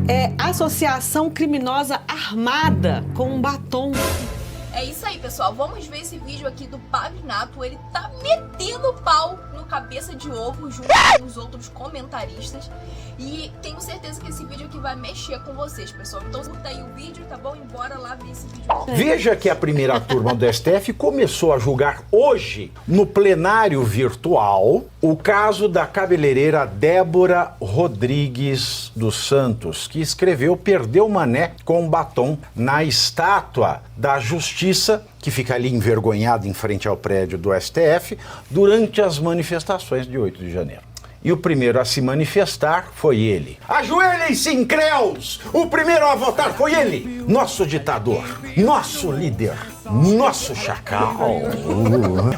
é associação criminosa armada com um batom. É isso aí, pessoal. Vamos ver esse vídeo aqui do Pavinato. Ele tá metendo pau no Cabeça de Ovo junto com os outros comentaristas. E tenho certeza que esse vídeo aqui vai mexer com vocês, pessoal. Então curta aí o vídeo, tá bom? E bora lá ver esse vídeo. Veja que a primeira turma do STF começou a julgar hoje, no plenário virtual, o caso da cabeleireira Débora Rodrigues dos Santos, que escreveu "Perdeu Mané com batom" na estátua da Justiça, que fica ali envergonhada em frente ao prédio do STF, durante as manifestações de 8 de janeiro. E o primeiro a se manifestar foi ele. Ajoelhem-se, incréus! O primeiro a votar foi ele, nosso ditador, nosso líder, nosso chacal.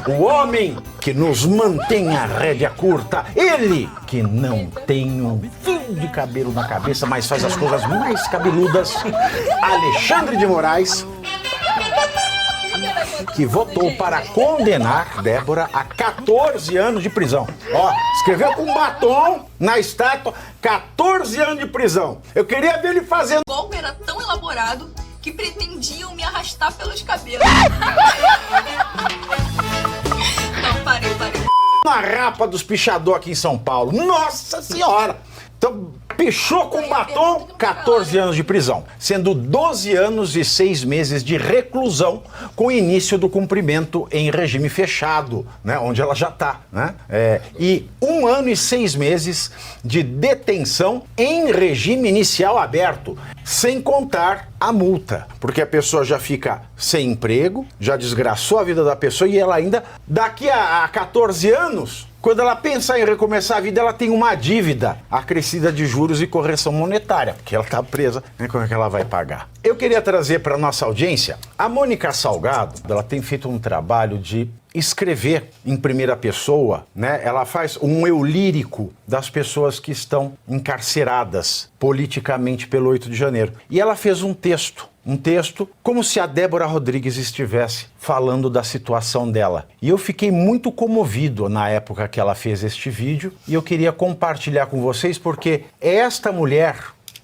O homem que nos mantém a rédea curta, ele que não tem um fio de cabelo na cabeça, mas faz as coisas mais cabeludas, Alexandre de Moraes, que votou para condenar Débora a 14 anos de prisão. Ó, escreveu com batom na estátua, 14 anos de prisão. Eu queria ver ele fazendo... O golpe era tão elaborado que pretendiam me arrastar pelos cabelos. Não, parei. Na rapa dos pichador aqui em São Paulo. Nossa Senhora! Então, pichou com batom, 14 anos de prisão, sendo 12 anos e 6 meses de reclusão, com início do cumprimento em regime fechado, né, onde ela já está, né? E 1 ano e 6 meses de detenção em regime inicial aberto, sem contar a multa, porque a pessoa já fica sem emprego, já desgraçou a vida da pessoa e ela ainda, daqui a 14 anos... Quando ela pensar em recomeçar a vida, ela tem uma dívida acrescida de juros e correção monetária, porque ela está presa, né? Como é que ela vai pagar? Eu queria trazer para a nossa audiência a Mônica Salgado. Ela tem feito um trabalho de escrever em primeira pessoa, né? Ela faz um eu lírico das pessoas que estão encarceradas politicamente pelo 8 de janeiro. E ela fez um texto como se a Débora Rodrigues estivesse falando da situação dela. E eu fiquei muito comovido na época que ela fez este vídeo e eu queria compartilhar com vocês porque é esta mulher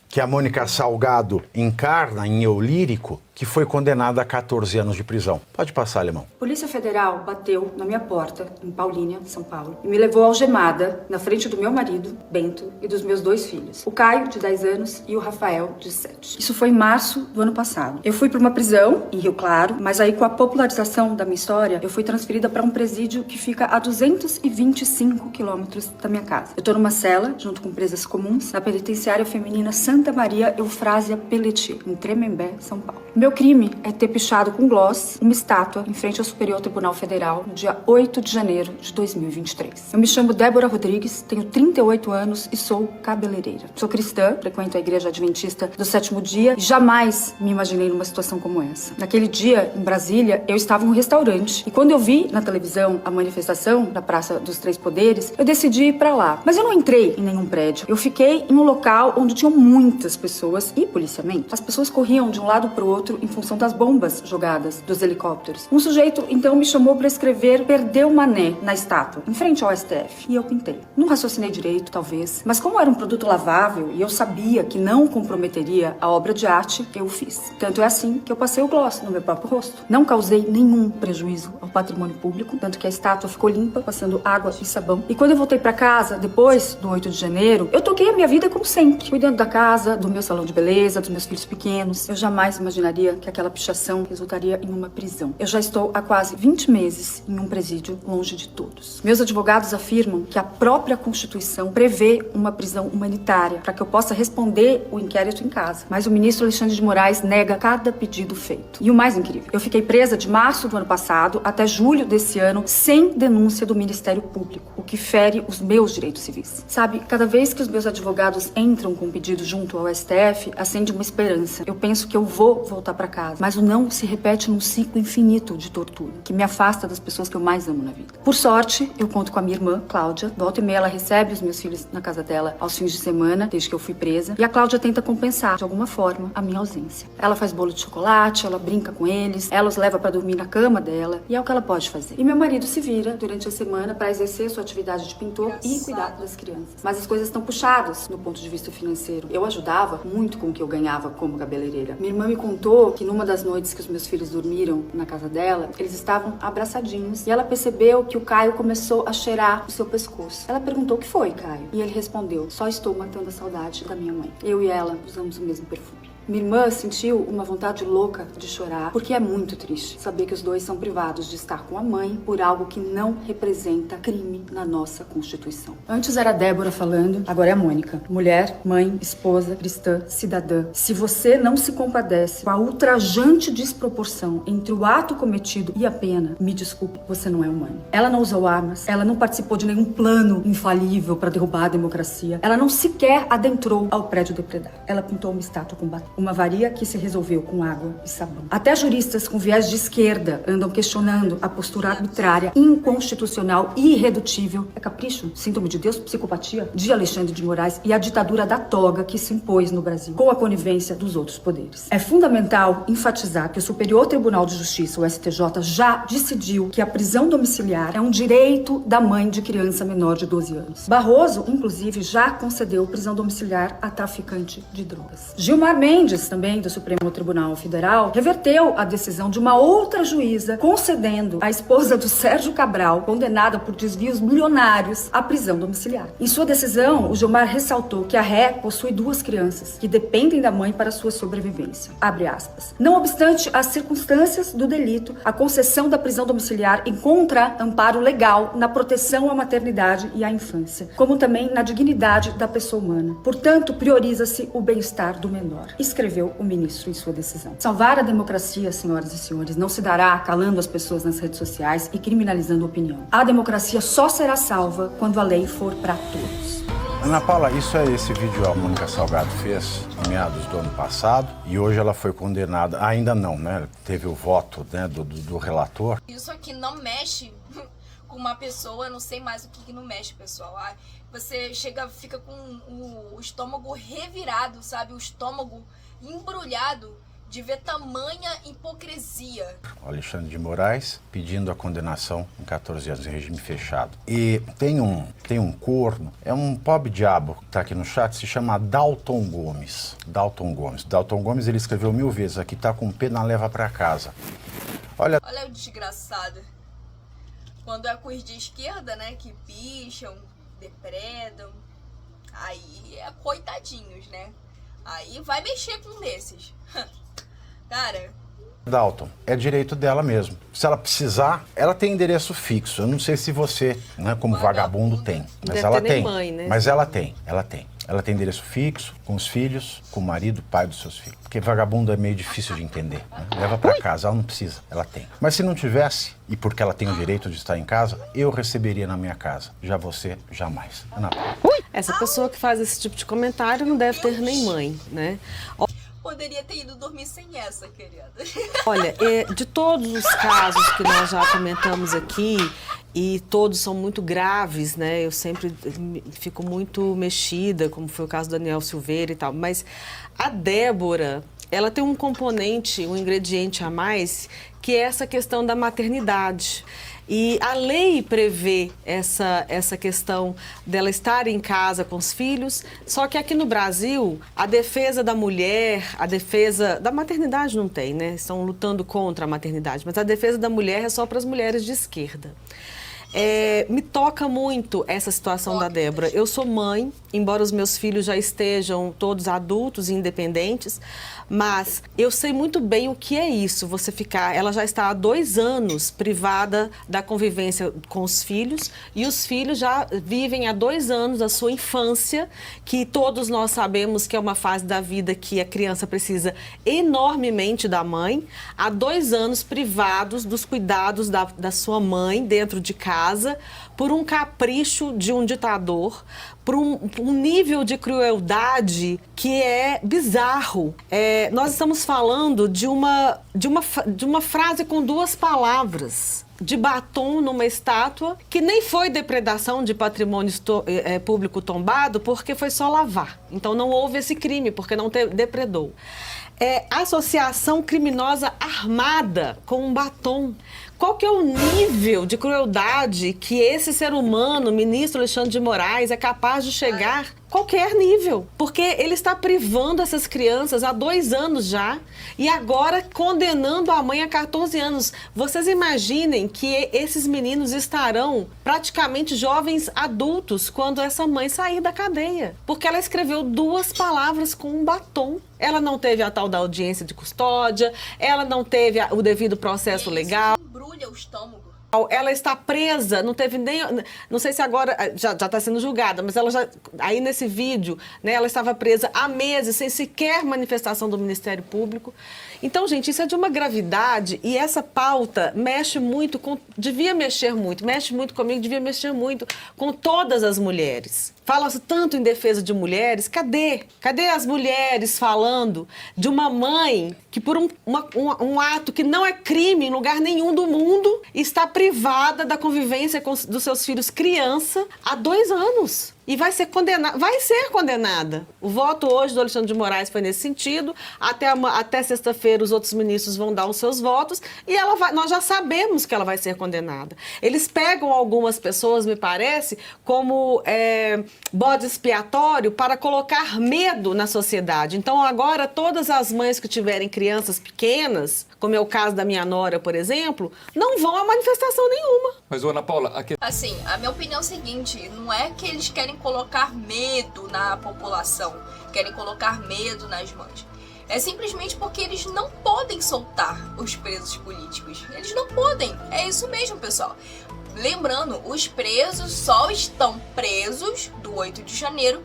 que a Mônica Salgado encarna em eu lírico que foi condenada a 14 anos de prisão. Pode passar, Alemão. Polícia Federal bateu na minha porta, em Paulínia, São Paulo, e me levou algemada na frente do meu marido, Bento, e dos meus 2 filhos, o Caio, de 10 anos, e o Rafael, de 7. Isso foi em março do ano passado. Eu fui para uma prisão, em Rio Claro, mas aí com a popularização da minha história, eu fui transferida para um presídio que fica a 225 quilômetros da minha casa. Eu tô numa cela, junto com presas comuns, na penitenciária feminina Santa Maria Eufrásia Pelletier, em Tremembé, São Paulo. Meu crime é ter pichado com gloss uma estátua em frente ao Superior Tribunal Federal no dia 8 de janeiro de 2023. Eu me chamo Débora Rodrigues, tenho 38 anos e sou cabeleireira. Sou cristã, frequento a Igreja Adventista do Sétimo Dia e jamais me imaginei numa situação como essa. Naquele dia, em Brasília, eu estava em um restaurante e quando eu vi na televisão a manifestação da Praça dos Três Poderes, eu decidi ir para lá. Mas eu não entrei em nenhum prédio. Eu fiquei em um local onde tinham muitas pessoas e policiamento. As pessoas corriam de um lado para o outro em função das bombas jogadas dos helicópteros. Um sujeito, então, me chamou para escrever "Perdeu Mané" na estátua, em frente ao STF. E eu pintei. Não raciocinei direito, talvez, mas como era um produto lavável e eu sabia que não comprometeria a obra de arte, eu o fiz. Tanto é assim que eu passei o gloss no meu próprio rosto. Não causei nenhum prejuízo ao patrimônio público, tanto que a estátua ficou limpa, passando água e sabão. E quando eu voltei para casa, depois do 8 de janeiro, eu toquei a minha vida como sempre, cuidando da casa, do meu salão de beleza, dos meus filhos pequenos. Eu jamais imaginaria que aquela pichação resultaria em uma prisão. Eu já estou há quase 20 meses em um presídio longe de todos. Meus advogados afirmam que a própria Constituição prevê uma prisão humanitária para que eu possa responder o inquérito em casa. Mas o ministro Alexandre de Moraes nega cada pedido feito. E o mais incrível, eu fiquei presa de março do ano passado até julho desse ano sem denúncia do Ministério Público, o que fere os meus direitos civis. Sabe, cada vez que os meus advogados entram com um pedido junto ao STF, acende uma esperança. Eu penso que eu vou voltar voltar para casa. Mas o não se repete num ciclo infinito de tortura, que me afasta das pessoas que eu mais amo na vida. Por sorte, eu conto com a minha irmã, Cláudia. Volta e meia, ela recebe os meus filhos na casa dela aos fins de semana, desde que eu fui presa. E a Cláudia tenta compensar, de alguma forma, a minha ausência. Ela faz bolo de chocolate, ela brinca com eles, ela os leva para dormir na cama dela, e é o que ela pode fazer. E meu marido se vira durante a semana para exercer sua atividade de pintor e cuidar das crianças. Mas as coisas estão puxadas no ponto de vista financeiro. Eu ajudava muito com o que eu ganhava como cabeleireira. Minha irmã me contou que numa das noites que os meus filhos dormiram na casa dela, eles estavam abraçadinhos, e ela percebeu que o Caio começou a cheirar o seu pescoço. Ela perguntou: o que foi, Caio? E ele respondeu: só estou matando a saudade da minha mãe. Eu e ela usamos o mesmo perfume. Minha irmã sentiu uma vontade louca de chorar, porque é muito triste saber que os dois são privados de estar com a mãe por algo que não representa crime na nossa Constituição. Antes era a Débora falando, agora é a Mônica. Mulher, mãe, esposa, cristã, cidadã. Se você não se compadece com a ultrajante desproporção entre o ato cometido e a pena, me desculpe, você não é humano. Ela não usou armas, ela não participou de nenhum plano infalível para derrubar a democracia, ela não sequer adentrou ao prédio depredado. Ela pintou uma estátua com batom. Uma varia que se resolveu com água e sabão. Até juristas com viés de esquerda andam questionando a postura arbitrária, inconstitucional e irredutível. É capricho, síndrome de Deus, psicopatia de Alexandre de Moraes e a ditadura da toga que se impôs no Brasil, com a conivência dos outros poderes. É fundamental enfatizar que o Superior Tribunal de Justiça, o STJ, já decidiu que a prisão domiciliar é um direito da mãe de criança menor de 12 anos. Barroso, inclusive, já concedeu prisão domiciliar a traficante de drogas. Gilmar Mendes, também do Supremo Tribunal Federal, reverteu a decisão de uma outra juíza, concedendo à esposa do Sérgio Cabral, condenada por desvios milionários, a prisão domiciliar. Em sua decisão, o Gilmar ressaltou que a ré possui 2 crianças que dependem da mãe para sua sobrevivência. Abre aspas. Não obstante as circunstâncias do delito, a concessão da prisão domiciliar encontra amparo legal na proteção à maternidade e à infância, como também na dignidade da pessoa humana. Portanto, prioriza-se o bem-estar do menor, escreveu o ministro em sua decisão. Salvar a democracia, senhoras e senhores, não se dará calando as pessoas nas redes sociais e criminalizando a opinião. A democracia só será salva quando a lei for para todos. Ana Paula, esse vídeo a Mônica Salgado fez em meados do ano passado e hoje ela foi condenada, ainda não, né? Teve o voto, né, do relator. Isso aqui não mexe com uma pessoa, eu não sei mais o que não mexe, pessoal. Você fica com o estômago revirado, sabe? O estômago embrulhado de ver tamanha hipocrisia. O Alexandre de Moraes pedindo a condenação em 14 anos em regime fechado. E tem um corno, é um pobre diabo que está aqui no chat, se chama Dalton Gomes. Dalton Gomes, ele escreveu 1000 vezes aqui, tá com pena, leva para casa. Olha o desgraçado. Quando é com os de esquerda, né, que picham, depredam, aí é coitadinhos, né? Aí vai mexer com um desses. Cara... Dalton, é direito dela mesmo. Se ela precisar, ela tem endereço fixo. Eu não sei se você, né, como vagabundo, tem. Mas deve ela ter tem. Mãe, né? Mas ela tem. Ela tem endereço fixo, com os filhos, com o marido, pai dos seus filhos. Porque vagabundo é meio difícil de entender, né? Leva pra casa, ela não precisa, ela tem. Mas se não tivesse, e porque ela tem o direito de estar em casa, eu receberia na minha casa. Já você, jamais. Ana Paula. Essa pessoa que faz esse tipo de comentário não deve ter nem mãe, né? Poderia ter ido dormir sem essa, querida. Olha, de todos os casos que nós já comentamos aqui, e todos são muito graves, né? Eu sempre fico muito mexida, como foi o caso do Daniel Silveira e tal. Mas a Débora, ela tem um componente, um ingrediente a mais, que é essa questão da maternidade. E a lei prevê essa questão dela estar em casa com os filhos, só que aqui no Brasil, a defesa da mulher, a defesa da maternidade não tem, né? Estão lutando contra a maternidade, mas a defesa da mulher é só para as mulheres de esquerda. Me toca muito essa situação da Débora. Eu sou mãe, embora os meus filhos já estejam todos adultos e independentes, mas eu sei muito bem o que é isso, você ficar... Ela já está há 2 anos privada da convivência com os filhos e os filhos já vivem há 2 anos a sua infância, que todos nós sabemos que é uma fase da vida que a criança precisa enormemente da mãe, há 2 anos privados dos cuidados da sua mãe dentro de casa, casa por um capricho de um ditador, por um nível de crueldade que é bizarro. Nós estamos falando de uma frase com 2 palavras, de batom numa estátua, que nem foi depredação de patrimônio público tombado, porque foi só lavar. Então não houve esse crime, porque não depredou. Associação criminosa armada com um batom. Qual que é o nível de crueldade que esse ser humano, ministro Alexandre de Moraes, é capaz de chegar? Qualquer nível. Porque ele está privando essas crianças há 2 anos já e agora condenando a mãe a 14 anos. Vocês imaginem que esses meninos estarão praticamente jovens adultos quando essa mãe sair da cadeia. Porque ela escreveu 2 palavras com um batom. Ela não teve a tal da audiência de custódia, ela não teve o devido processo legal. Embrulha o estômago. Ela está presa, não teve nem... Não sei se agora já está sendo julgada, mas ela já... Aí nesse vídeo, né, ela estava presa há meses, sem sequer manifestação do Ministério Público. Então, gente, isso é de uma gravidade e essa pauta mexe muito com... Devia mexer muito, mexe muito comigo, devia mexer muito com todas as mulheres. Fala-se tanto em defesa de mulheres, cadê? Cadê as mulheres falando de uma mãe que por um ato que não é crime em lugar nenhum do mundo está privada da convivência dos seus filhos criança há 2 anos? E vai ser condenada. O voto hoje do Alexandre de Moraes foi nesse sentido. Até sexta-feira os outros ministros vão dar os seus votos e nós já sabemos que ela vai ser condenada. Eles pegam algumas pessoas, me parece, como bode expiatório para colocar medo na sociedade. Então agora todas as mães que tiverem crianças pequenas, como é o caso da minha nora, por exemplo, não vão a manifestação nenhuma. Mas, Ana Paula... Assim, a minha opinião é o seguinte, não é que eles querem colocar medo na população, querem colocar medo nas mães. É simplesmente porque eles não podem soltar os presos políticos. Eles não podem. É isso mesmo, pessoal. Lembrando, os presos só estão presos do 8 de janeiro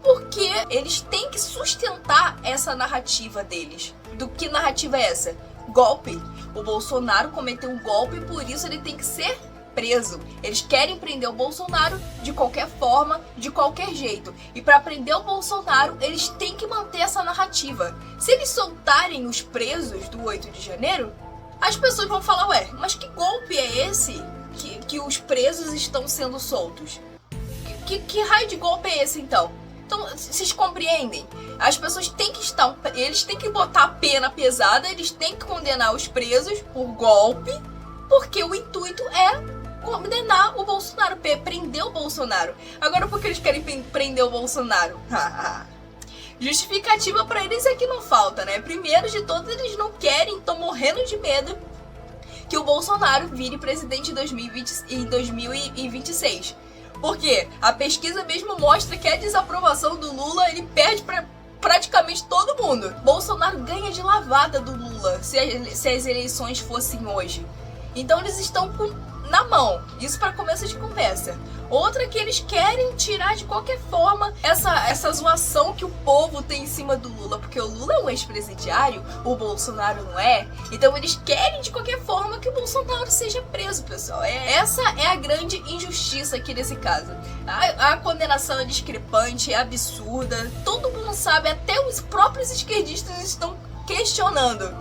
porque eles têm que sustentar essa narrativa deles. Do que narrativa é essa? Golpe. O Bolsonaro cometeu um golpe e por isso ele tem que ser preso. Eles querem prender o Bolsonaro de qualquer forma, de qualquer jeito. E para prender o Bolsonaro, eles têm que manter essa narrativa. Se eles soltarem os presos do 8 de janeiro, as pessoas vão falar, ué, mas que golpe é esse que os presos estão sendo soltos? Que raio de golpe é esse, então? Então, vocês compreendem? As pessoas têm que eles têm que botar a pena pesada, eles têm que condenar os presos por golpe, porque o intuito é condenar o Bolsonaro, prender o Bolsonaro. Agora, por que eles querem prender o Bolsonaro? Justificativa pra eles é que não falta, né? Primeiro de todos, eles não querem, estão morrendo de medo que o Bolsonaro vire presidente em 2026. Porque a pesquisa mesmo mostra que a desaprovação do Lula, ele perde pra praticamente todo mundo. Bolsonaro ganha de lavada do Lula se as eleições fossem hoje. Então eles estão na mão. Isso para começo de conversa. Outra que eles querem tirar de qualquer forma essa zoação que o povo tem em cima do Lula. Porque o Lula é um ex-presidiário, o Bolsonaro não é. Então eles querem de qualquer forma que o Bolsonaro seja preso, pessoal. Essa é a grande injustiça aqui nesse caso. A condenação é discrepante, é absurda. Todo mundo sabe, até os próprios esquerdistas estão questionando.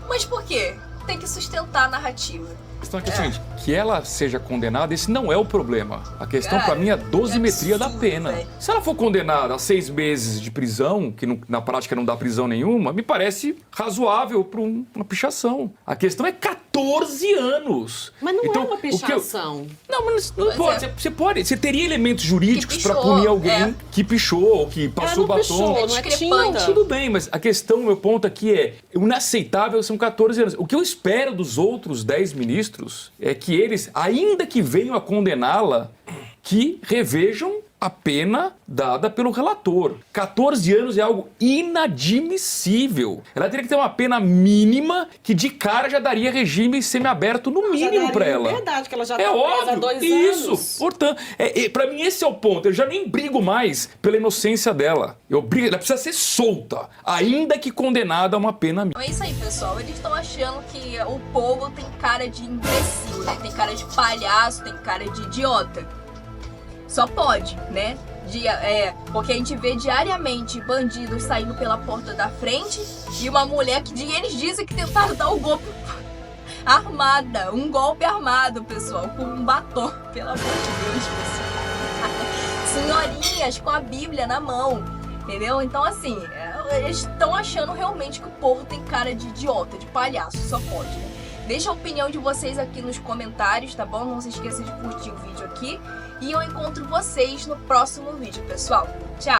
Mas por quê? Tem que sustentar a narrativa. A questão é que, seguinte, que ela seja condenada, esse não é o problema. A questão, pra mim, é a dosimetria da pena. Véio. Se ela for condenada a 6 meses de prisão, que na prática não dá prisão nenhuma, me parece razoável para uma pichação. A questão é 14 anos. Mas não então, é uma pichação. Não, mas não pode. Você teria elementos jurídicos para punir alguém que pichou ou que passou batom. Pichou, não é tinta. Tudo bem, mas a questão, meu ponto aqui é, inaceitável são 14 anos. O que eu espero dos outros 10 ministros é que eles, ainda que venham a condená-la, que revejam a pena dada pelo relator. 14 anos é algo inadmissível. Ela teria que ter uma pena mínima que de cara já daria regime semiaberto no mínimo para ela. É verdade, que ela já É tá presa há óbvio, 2 isso. anos. Portanto, para mim esse é o ponto. Eu já nem brigo mais pela inocência dela. Ela precisa ser solta, ainda que condenada a uma pena mínima. É isso aí, pessoal. Eles estão achando que o povo tem cara de imbecil, né? Tem cara de palhaço, tem cara de idiota. Só pode, né? Porque a gente vê diariamente bandidos saindo pela porta da frente e uma mulher que eles dizem que tentaram dar o golpe armada, um golpe armado, pessoal, com um batom, pelo amor de Deus, pessoal. Senhorinhas com a Bíblia na mão, entendeu? Então, assim, eles estão achando realmente que o povo tem cara de idiota, de palhaço, só pode, né? Deixa a opinião de vocês aqui nos comentários, tá bom? Não se esqueça de curtir o vídeo aqui. E eu encontro vocês no próximo vídeo, pessoal. Tchau!